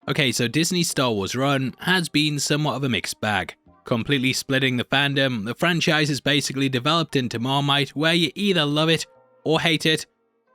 Okay, so Disney's Star Wars run has been somewhat of a mixed bag. Completely splitting the fandom, the franchise is basically developed into Marmite, where you either love it or hate it,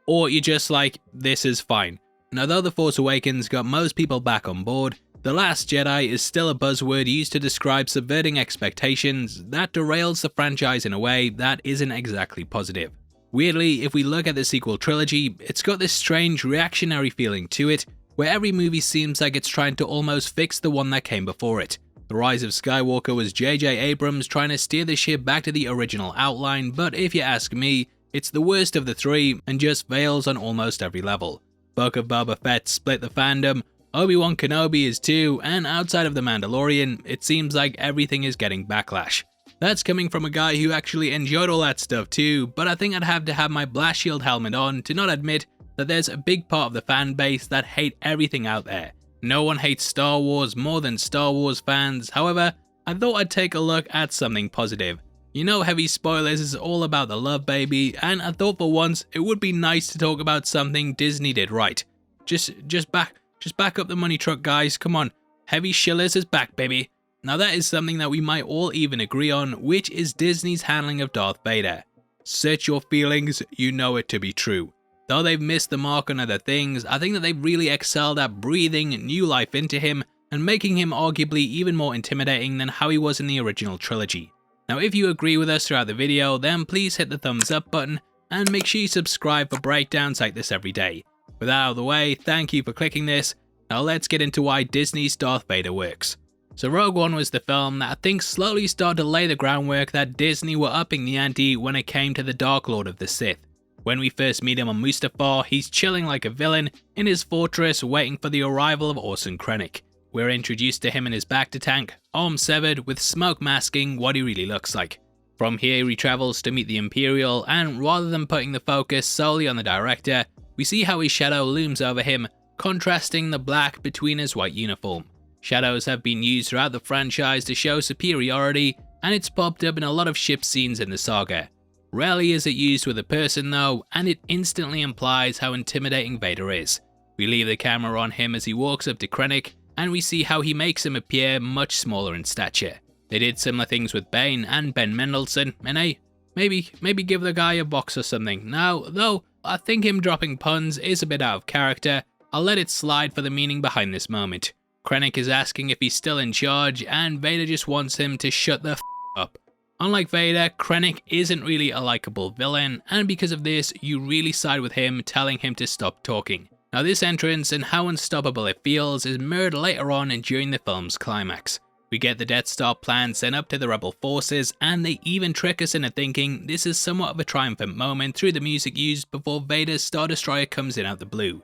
or you're just like, this is fine. And although The Force Awakens got most people back on board, The Last Jedi is still a buzzword used to describe subverting expectations that derails the franchise in a way that isn't exactly positive. Weirdly, if we look at the sequel trilogy, it's got this strange reactionary feeling to it, where every movie seems like it's trying to almost fix the one that came before it. The Rise of Skywalker was J.J. Abrams trying to steer the ship back to the original outline, but if you ask me, it's the worst of the three and just fails on almost every level. Book of Boba Fett split the fandom, Obi-Wan Kenobi is too, and outside of The Mandalorian, it seems like everything is getting backlash. That's coming from a guy who actually enjoyed all that stuff too, but I think I'd have to have my blast shield helmet on to not admit that there's a big part of the fan base that hate everything out there. No one hates Star Wars more than Star Wars fans. However, I thought I'd take a look at something positive. You know, heavy spoilers is all about the love baby, and I thought for once it would be nice to talk about something Disney did right. Just back up the money truck, guys, come on. Heavy Shillers is back, baby. Now that is something that we might all even agree on, which is Disney's handling of Darth Vader. Search your feelings, you know it to be true. Though they've missed the mark on other things, I think that they've really excelled at breathing new life into him and making him arguably even more intimidating than how he was in the original trilogy. Now if you agree with us throughout the video, then please hit the thumbs up button and make sure you subscribe for breakdowns like this every day. With that out of the way, thank you for clicking this. Now let's get into why Disney's Darth Vader works. So Rogue One was the film that I think slowly started to lay the groundwork that Disney were upping the ante when it came to the Dark Lord of the Sith. When we first meet him on Mustafar, he's chilling like a villain in his fortress waiting for the arrival of Orson Krennic. We're introduced to him in his bacta tank, arm severed with smoke masking what he really looks like. From here he travels to meet the Imperial, and rather than putting the focus solely on the director, we see how his shadow looms over him, contrasting the black between his white uniform. Shadows have been used throughout the franchise to show superiority, and it's popped up in a lot of ship scenes in the saga. Rarely is it used with a person though, and it instantly implies how intimidating Vader is. We leave the camera on him as he walks up to Krennic, and we see how he makes him appear much smaller in stature. They did similar things with Bane and Ben Mendelsohn, and hey, maybe give the guy a box or something. Now, though, I think him dropping puns is a bit out of character. I'll let it slide for the meaning behind this moment. Krennic is asking if he's still in charge, and Vader just wants him to shut the f up. Unlike Vader, Krennic isn't really a likable villain, and because of this, you really side with him, telling him to stop talking. Now this entrance and how unstoppable it feels is mirrored later on and during the film's climax. We get the Death Star plan sent up to the rebel forces, and they even trick us into thinking this is somewhat of a triumphant moment through the music used before Vader's Star Destroyer comes in out the blue.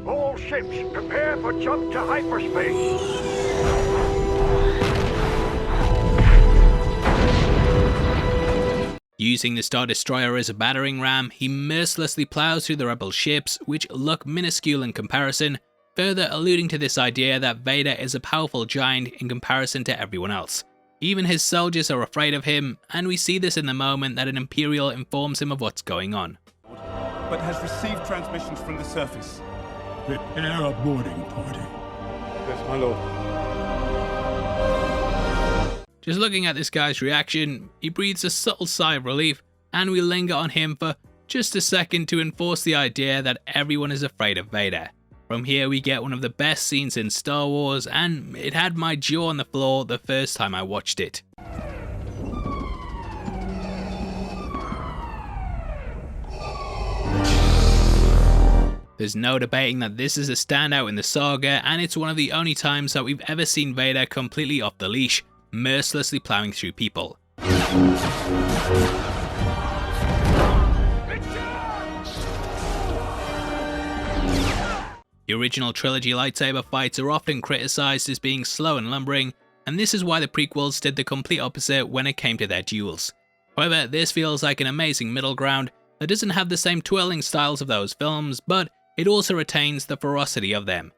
All ships, prepare for jump to hyperspace. Using the Star Destroyer as a battering ram, he mercilessly plows through the rebel ships, which look minuscule in comparison, further alluding to this idea that Vader is a powerful giant in comparison to everyone else. Even his soldiers are afraid of him, and we see this in the moment that an Imperial informs him of what's going on. But has received transmissions from the surface. Prepare a boarding party. Yes, my lord. Just looking at this guy's reaction, he breathes a subtle sigh of relief, and we linger on him for just a second to enforce the idea that everyone is afraid of Vader. From here we get one of the best scenes in Star Wars, and it had my jaw on the floor the first time I watched it. There's no debating that this is a standout in the saga, and it's one of the only times that we've ever seen Vader completely off the leash, mercilessly plowing through people. The original trilogy lightsaber fights are often criticized as being slow and lumbering, and this is why the prequels did the complete opposite when it came to their duels. However, this feels like an amazing middle ground that doesn't have the same twirling styles of those films, but it also retains the ferocity of them.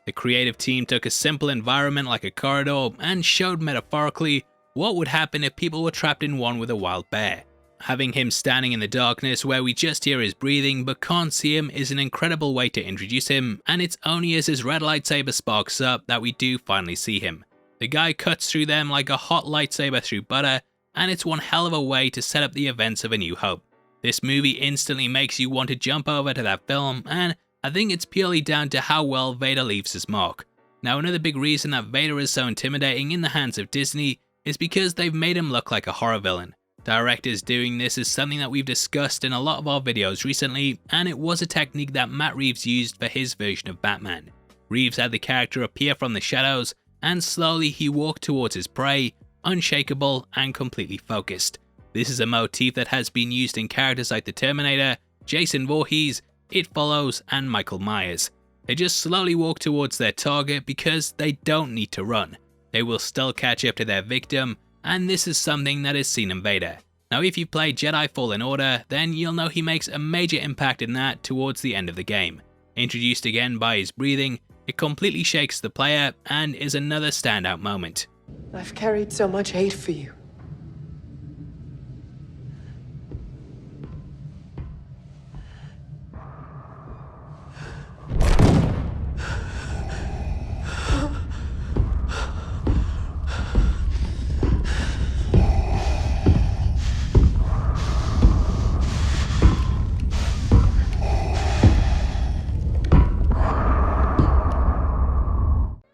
The creative team took a simple environment like a corridor and showed metaphorically what would happen if people were trapped in one with a wild bear. Having him standing in the darkness where we just hear his breathing but can't see him is an incredible way to introduce him, and it's only as his red lightsaber sparks up that we do finally see him. The guy cuts through them like a hot lightsaber through butter, and it's one hell of a way to set up the events of A New Hope. This movie instantly makes you want to jump over to that film, and I think it's purely down to how well Vader leaves his mark. Now, another big reason that Vader is so intimidating in the hands of Disney is because they've made him look like a horror villain. Directors doing this is something that we've discussed in a lot of our videos recently, and it was a technique that Matt Reeves used for his version of Batman. Reeves had the character appear from the shadows, and slowly he walked towards his prey, unshakable and completely focused. This is a motif that has been used in characters like the Terminator, Jason Voorhees, It Follows, and Michael Myers. They just slowly walk towards their target because they don't need to run. They will still catch up to their victim, and this is something that is seen in Vader. Now, if you've played Jedi Fallen Order, then you'll know he makes a major impact in that towards the end of the game. Introduced again by his breathing, it completely shakes the player and is another standout moment. I've carried so much hate for you.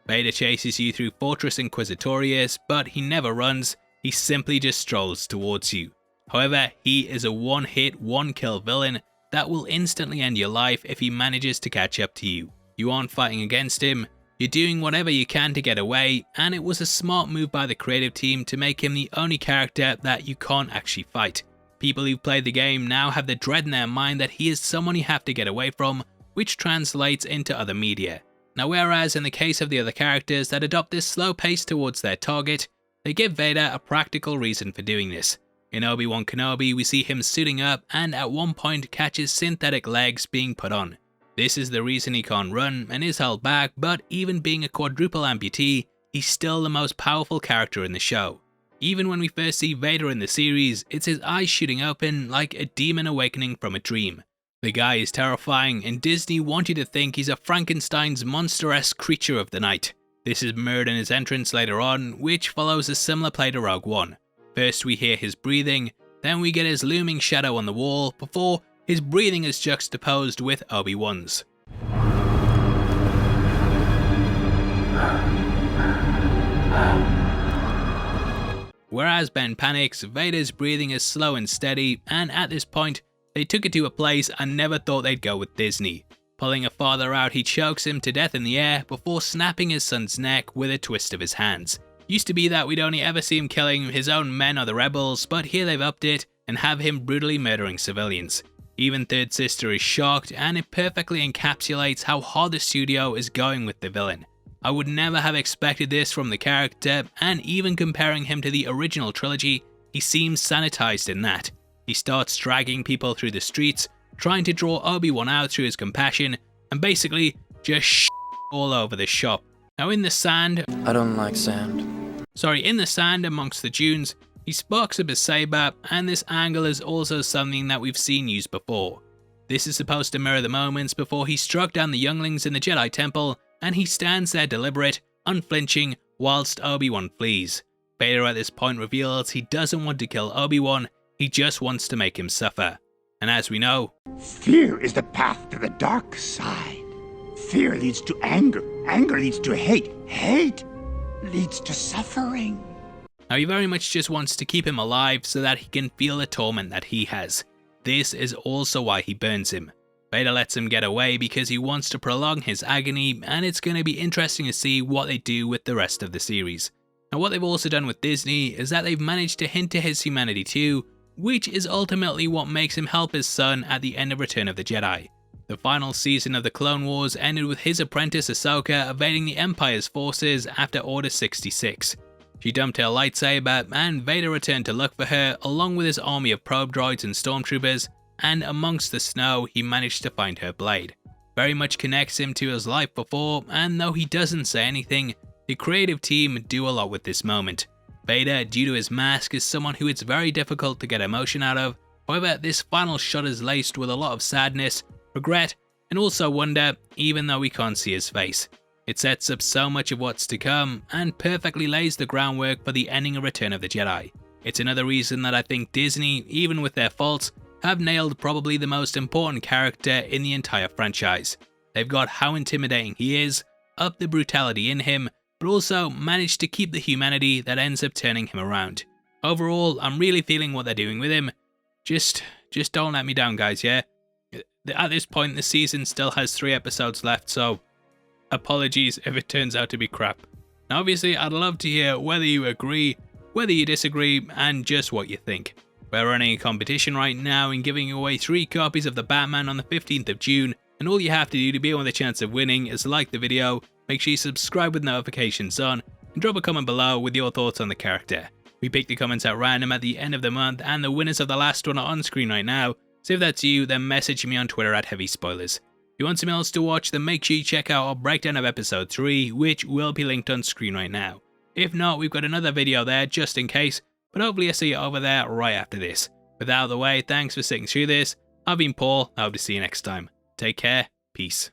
Vader chases you through Fortress Inquisitorius, but he never runs, he simply just strolls towards you. However, he is a one-hit, one-kill villain that will instantly end your life if he manages to catch up to you. You aren't fighting against him, you're doing whatever you can to get away, and it was a smart move by the creative team to make him the only character that you can't actually fight. People who've played the game now have the dread in their mind that he is someone you have to get away from, which translates into other media. Now, whereas in the case of the other characters that adopt this slow pace towards their target, they give Vader a practical reason for doing this. In Obi-Wan Kenobi, we see him suiting up and at one point catches synthetic legs being put on. This is the reason he can't run and is held back, but even being a quadruple amputee, he's still the most powerful character in the show. Even when we first see Vader in the series, it's his eyes shooting open like a demon awakening from a dream. The guy is terrifying, and Disney want you to think he's a Frankenstein's monster-esque creature of the night. This is mirrored in his entrance later on, which follows a similar play to Rogue One. First we hear his breathing, then we get his looming shadow on the wall, before his breathing is juxtaposed with Obi-Wan's. Whereas Ben panics, Vader's breathing is slow and steady, and at this point, they took it to a place I never thought they'd go with Disney. Pulling a father out, he chokes him to death in the air before snapping his son's neck with a twist of his hands. Used to be that we'd only ever see him killing his own men or the rebels, but here they've upped it and have him brutally murdering civilians. Even Third Sister is shocked, and it perfectly encapsulates how hard the studio is going with the villain. I would never have expected this from the character, and even comparing him to the original trilogy, he seems sanitized in that. He starts dragging people through the streets, trying to draw Obi-Wan out through his compassion, and basically just all over the shop. Now in the sand... I don't like sand. In the sand amongst the dunes, he sparks up his saber, and this angle is also something that we've seen used before. This is supposed to mirror the moments before he struck down the younglings in the Jedi Temple, and he stands there deliberate, unflinching, whilst Obi-Wan flees. Vader at this point reveals he doesn't want to kill Obi-Wan, he just wants to make him suffer. And as we know, Fear is the path to the dark side. Fear leads to anger. Anger leads to hate. Hate leads to suffering. now he very much just wants to keep him alive so that he can feel the torment that he has. This is also why he burns him. Vader lets him get away because he wants to prolong his agony, and it's going to be interesting to see what they do with the rest of the series. Now what they've also done with Disney is that they've managed to hint to his humanity too, which is ultimately what makes him help his son at the end of Return of the Jedi. The final season of the Clone Wars ended with his apprentice Ahsoka evading the Empire's forces after Order 66. She dumped her lightsaber, and Vader returned to look for her along with his army of probe droids and stormtroopers, and amongst the snow he managed to find her blade. Very much connects him to his life before, and though he doesn't say anything, the creative team do a lot with this moment. Vader, due to his mask, is someone who it's very difficult to get emotion out of, However, this final shot is laced with a lot of sadness, regret, and also wonder, even though we can't see his face. It sets up so much of what's to come, and perfectly lays the groundwork for the ending of Return of the Jedi. It's another reason that I think Disney, even with their faults, have nailed probably the most important character in the entire franchise. They've got how intimidating he is, upped the brutality in him, but also managed to keep the humanity that ends up turning him around. Overall, I'm really feeling what they're doing with him. Just don't let me down, guys, yeah? At this point, the season still has 3 episodes left, so apologies if it turns out to be crap. Now, obviously, I'd love to hear whether you agree, whether you disagree, and just what you think. We're running a competition right now and giving away 3 copies of the Batman on the 15th of June, and all you have to do to be in with a chance of winning is like the video, make sure you subscribe with notifications on, and drop a comment below with your thoughts on the character. We pick the comments at random at the end of the month, and the winners of the last one are on screen right now, so if that's you, then message me on Twitter at HeavySpoilers. If you want something else to watch, then make sure you check out our breakdown of episode 3, which will be linked on screen right now. If not, we've got another video there just in case, but hopefully I'll see you over there right after this. With that out of the way, thanks for sitting through this. I've been Paul, I hope to see you next time. Take care, peace.